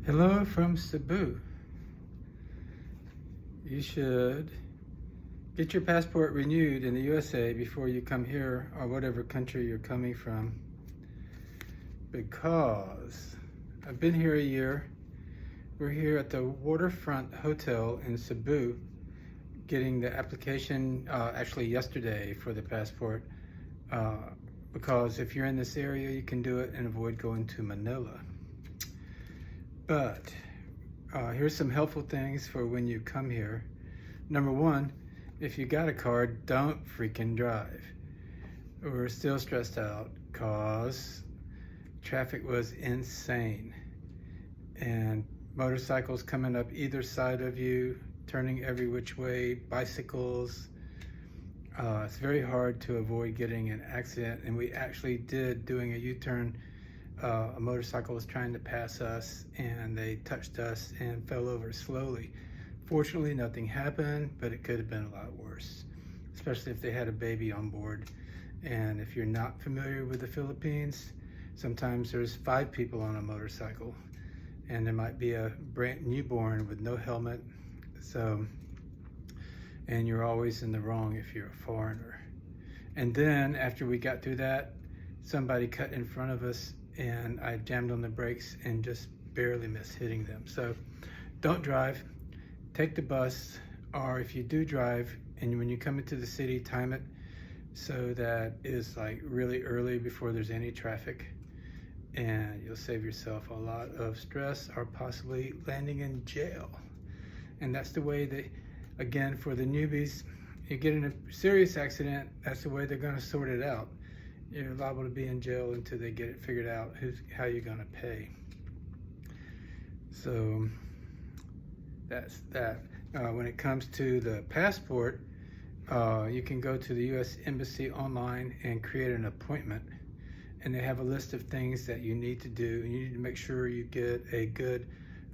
Hello from Cebu. You should get your passport renewed in the USA before you come here, or whatever country you're coming from, because I've been here a year. We're here at the Waterfront Hotel in Cebu getting the application actually yesterday for the passport, because if you're in this area you can do it and avoid going to Manila. But here's some helpful things for when you come here. Number one, if you got a car, don't freaking drive. We're still stressed out because traffic was insane. And motorcycles coming up either side of you, turning every which way, bicycles. It's very hard to avoid getting an accident, and we actually did, doing a U-turn. A motorcycle was trying to pass us and they touched us and fell over slowly. Fortunately, nothing happened, but it could have been a lot worse, especially if they had a baby on board. And if you're not familiar with the Philippines, sometimes there's 5 people on a motorcycle and there might be a brand newborn with no helmet. And you're always in the wrong if you're a foreigner. And then after we got through that, somebody cut in front of us and I jammed on the brakes and just barely missed hitting them. So don't drive, take the bus, or if you do drive and when you come into the city, time it so that it's like really early before there's any traffic, and you'll save yourself a lot of stress or possibly landing in jail. And that's the way that, again, for the newbies, you get in a serious accident, that's the way they're gonna sort it out. You're liable to be in jail until they get it figured out how you're gonna pay. So that's that. When it comes to the passport, you can go to the U.S. Embassy online and create an appointment. And they have a list of things that you need to do. You need to make sure you get a good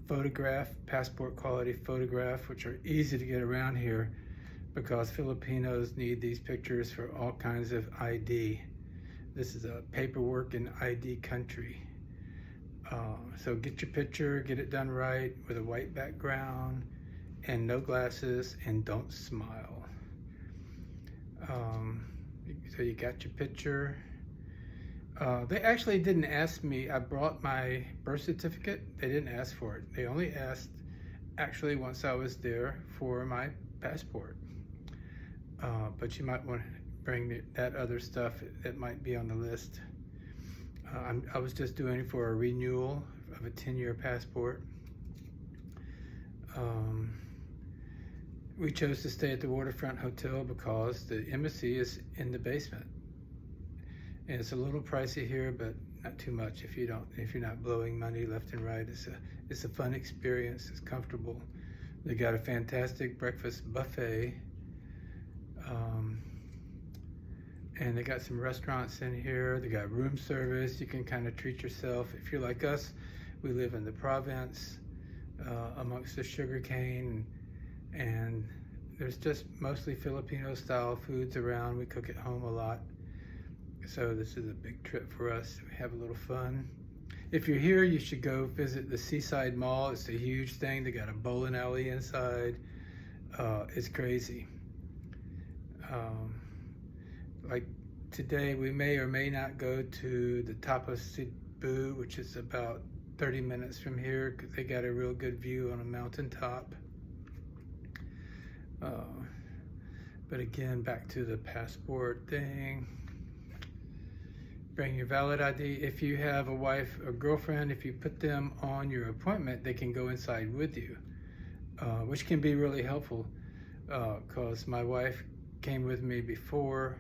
photograph, passport quality photograph, which are easy to get around here because Filipinos need these pictures for all kinds of ID. This is a paperwork and ID country. So get your picture, get it done right with a white background and no glasses, and don't smile. So you got your picture. They actually didn't ask me. I brought my birth certificate. They didn't ask for it. They only asked actually once I was there for my passport. But you might want to bring that other stuff that might be on the list. I was just doing it for a renewal of a 10-year passport. We chose to stay at the Waterfront Hotel because the embassy is in the basement. And it's a little pricey here, but not too much if you're not blowing money left and right. It's a fun experience, it's comfortable. They got a fantastic breakfast buffet. And they got some restaurants in here. They got room service. You can kind of treat yourself. If you're like us, we live in the province amongst the sugarcane, and there's just mostly Filipino style foods around. We cook at home a lot. So this is a big trip for us. We have a little fun. If you're here, you should go visit the Seaside Mall. It's a huge thing. They got a bowling alley inside. It's crazy. Like today, we may or may not go to the top of Cebu, which is about 30 minutes from here, because they got a real good view on a mountaintop. But again, back to the passport thing. Bring your valid ID. If you have a wife or girlfriend, if you put them on your appointment, they can go inside with you, which can be really helpful, because my wife came with me before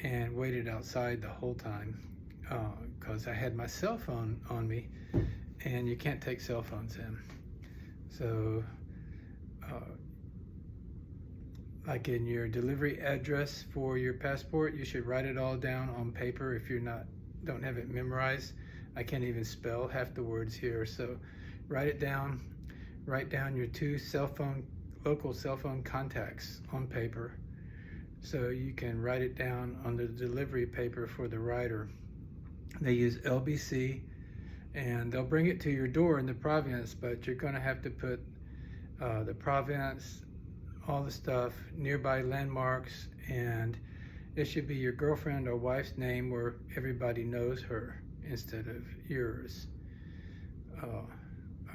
and waited outside the whole time because I had my cell phone on me, and you can't take cell phones in. So like in your delivery address for your passport, you should write it all down on paper if you don't have it memorized. I can't even spell half the words here, so write it down. Write down your 2 local cell phone contacts on paper, so you can write it down on the delivery paper for the rider. They use LBC and they'll bring it to your door in the province, but you're going to have to put the province, all the stuff, nearby landmarks, and it should be your girlfriend or wife's name where everybody knows her instead of yours.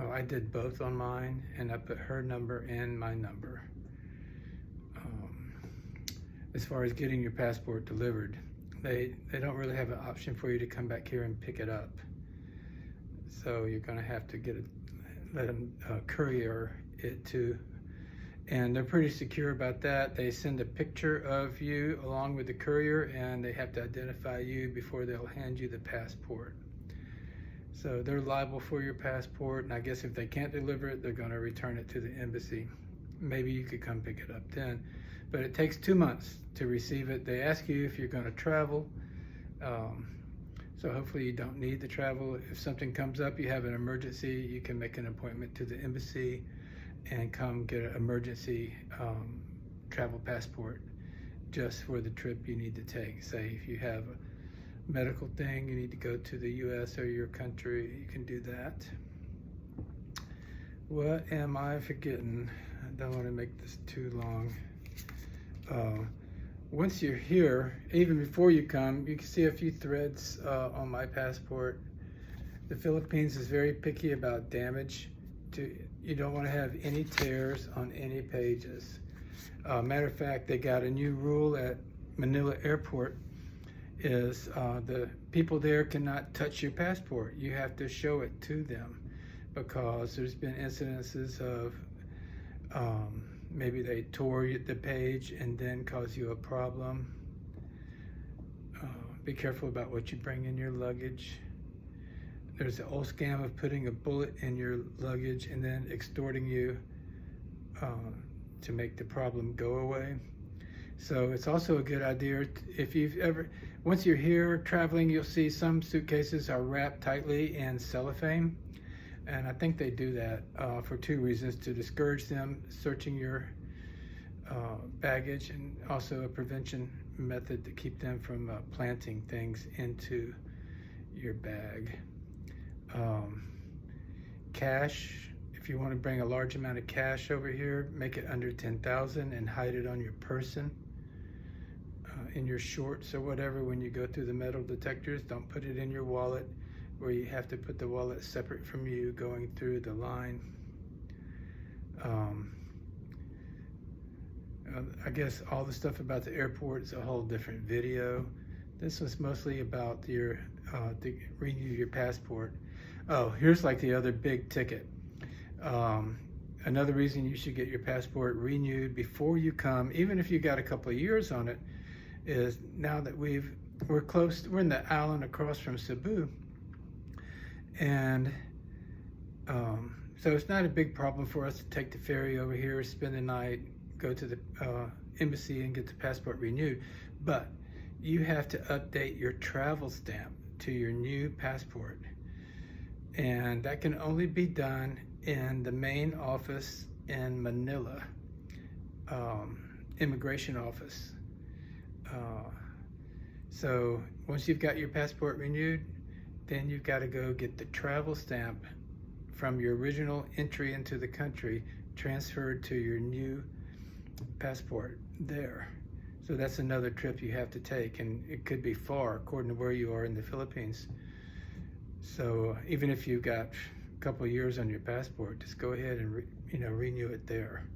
I did both on mine, and I put her number and my number. As far as getting your passport delivered, they don't really have an option for you to come back here and pick it up. So you're going to have to let them courier it to, and they're pretty secure about that. They send a picture of you along with the courier, and they have to identify you before they'll hand you the passport. So they're liable for your passport, and I guess if they can't deliver it, they're going to return it to the embassy. Maybe you could come pick it up then, but it takes 2 months to receive it. They ask you if you're going to travel, so hopefully you don't need to travel. If something comes up, you have an emergency, you can make an appointment to the embassy and come get an emergency travel passport just for the trip you need to take. Say if you have a medical thing, you need to go to the US or your country, you can do that. What am I forgetting? I don't want to make this too long. Once you're here, even before you come, you can see a few threads on my passport. The Philippines is very picky about damage. You don't want to have any tears on any pages. Matter of fact, they got a new rule at Manila Airport is the people there cannot touch your passport. You have to show it to them, because there's been incidences of maybe they tore the page and then cause you a problem. Be careful about what you bring in your luggage. There's the old scam of putting a bullet in your luggage and then extorting you to make the problem go away. So it's also a good idea, if you've ever, once you're here traveling, you'll see some suitcases are wrapped tightly in cellophane. And I think they do that for 2 reasons: to discourage them searching your baggage, and also a prevention method to keep them from planting things into your bag. Cash, if you want to bring a large amount of cash over here, make it under 10,000 and hide it on your person, in your shorts or whatever. When you go through the metal detectors, don't put it in your wallet, where you have to put the wallet separate from you going through the line. I guess all the stuff about the airport is a whole different video. This was mostly about your to renew your passport. Oh, here's like the other big ticket. Another reason you should get your passport renewed before you come, even if you got a couple of years on it, is now that we're in the island across from Cebu. And so it's not a big problem for us to take the ferry over here, spend the night, go to the embassy and get the passport renewed. But you have to update your travel stamp to your new passport. And that can only be done in the main office in Manila, immigration office. So once you've got your passport renewed, then you've got to go get the travel stamp from your original entry into the country transferred to your new passport there. So that's another trip you have to take, and it could be far according to where you are in the Philippines. So even if you've got a couple of years on your passport, just go ahead and renew it there.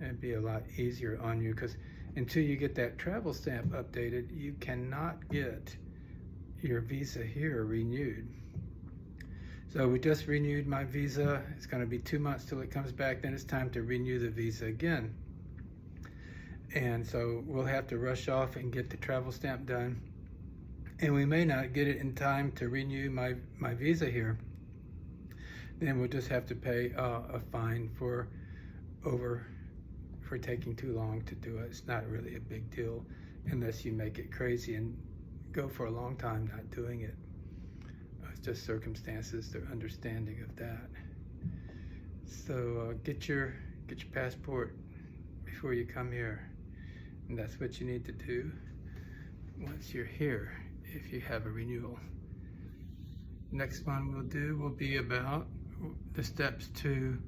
It'd be a lot easier on you, because until you get that travel stamp updated, you cannot get your visa here renewed. So we just renewed my visa. It's going to be 2 months till it comes back. Then it's time to renew the visa again. And so we'll have to rush off and get the travel stamp done. And we may not get it in time to renew my visa here. Then we'll just have to pay a fine for taking too long to do it. It's not really a big deal unless you make it crazy and go for a long time not doing it. It's just circumstances, the understanding of that. So get your passport before you come here, and that's what you need to do once you're here if you have a renewal. Next one we'll do will be about the steps to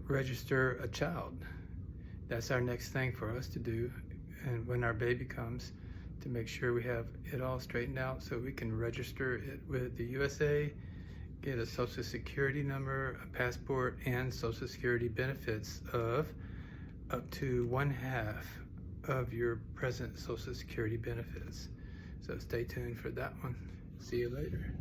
register a child. That's our next thing for us to do, and when our baby comes, to make sure we have it all straightened out so we can register it with the USA, get a social security number, a passport, and social security benefits of up to 1/2 of your present social security benefits. So stay tuned for that one. See you later.